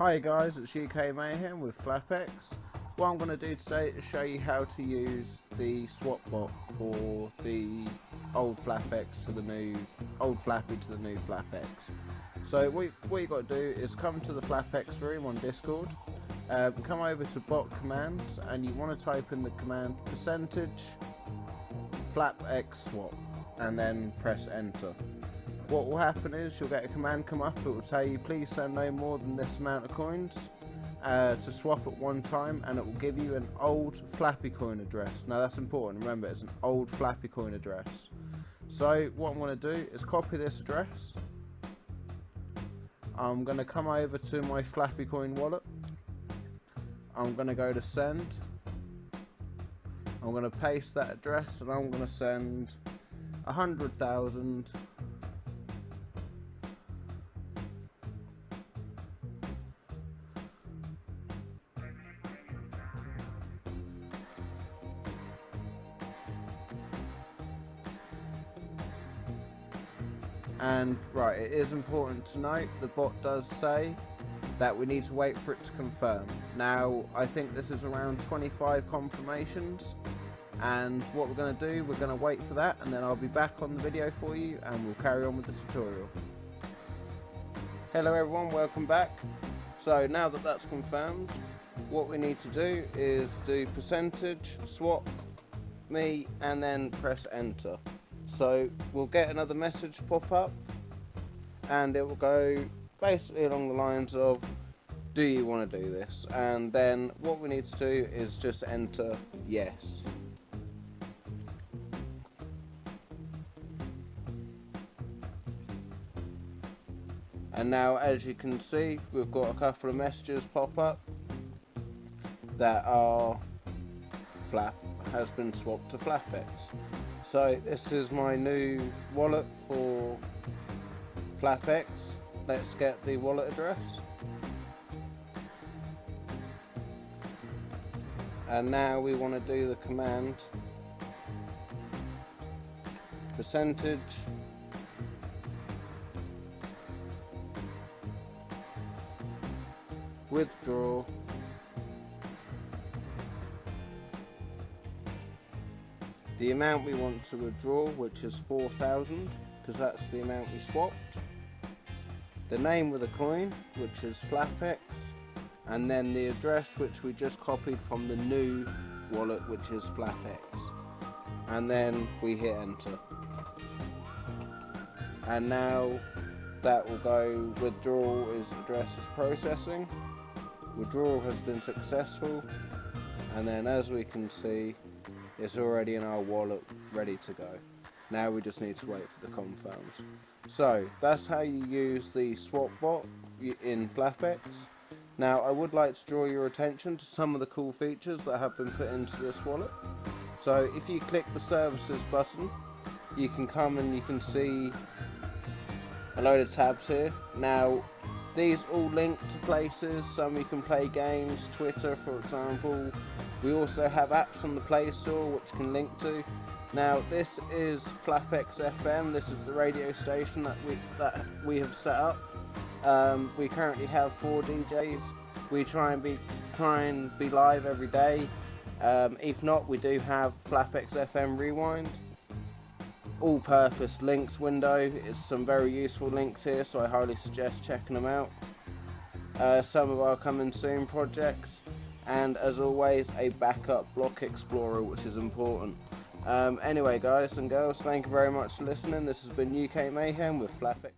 Hi guys, it's UK Mayhem with FLAPX. What I'm going to do today is show you how to use the swap bot for the old FLAPX to the new Flappy to the new FLAPX. So what you got to do is come to the FLAPX room on Discord, come over to bot commands, and you want to type in the command %FLAPX swap and then press enter. What will happen is you'll get a command come up. It will tell you please send no more than this amount of coins to swap at one time, and it will give you an old Flappy coin address. Now that's important, remember it's an old Flappy coin address. So what I'm going to do is copy this address. I'm going to come over to my Flappy coin wallet. I'm going to go to send. I'm going to paste that address and I'm going to send 100,000 . And right, it is important to note the bot does say that we need to wait for it to confirm. Now I think this is around 25 confirmations, and what we're going to do, we're going to wait for that, and then I'll be back on the video for you and we'll carry on with the tutorial. Hello everyone, welcome back. So now that that's confirmed, what we need to do is do %swap me and then press enter. So we'll get another message pop up and it will go basically along the lines of, do you want to do this? And then what we need to do is just enter yes. And now as you can see, we've got a couple of messages pop up that are Flap has been swapped to FLAPX. So this is my new wallet for FLAPX. Let's get the wallet address. And now we want to do the command % withdraw the amount we want to withdraw, which is 4,000, because that's the amount we swapped. The name of the coin, which is FLAPX, and then the address which we just copied from the new wallet, which is FLAPX. And then we hit enter. And now that will go, withdrawal is address is processing. Withdrawal has been successful, and then as we can see, it's already in our wallet, ready to go. Now we just need to wait for the confirms. So that's how you use the swap bot in FLAPX. Now I would like to draw your attention to some of the cool features that have been put into this wallet. So if you click the services button, you can come and you can see a load of tabs here. Now these all link to places. Some you can play games, Twitter for example. We also have apps on the Play Store which can link to. Now this is FLAPX FM. This is the radio station that we have set up. We currently have 4 DJs. We try and be live every day. If not, we do have FLAPX FM Rewind. All-purpose links window. It's some very useful links here, so I highly suggest checking them out. Some of our coming soon projects, and as always a backup block explorer, which is important. Anyway guys and girls, thank you very much for listening. This has been UK Mayhem with FLAPX.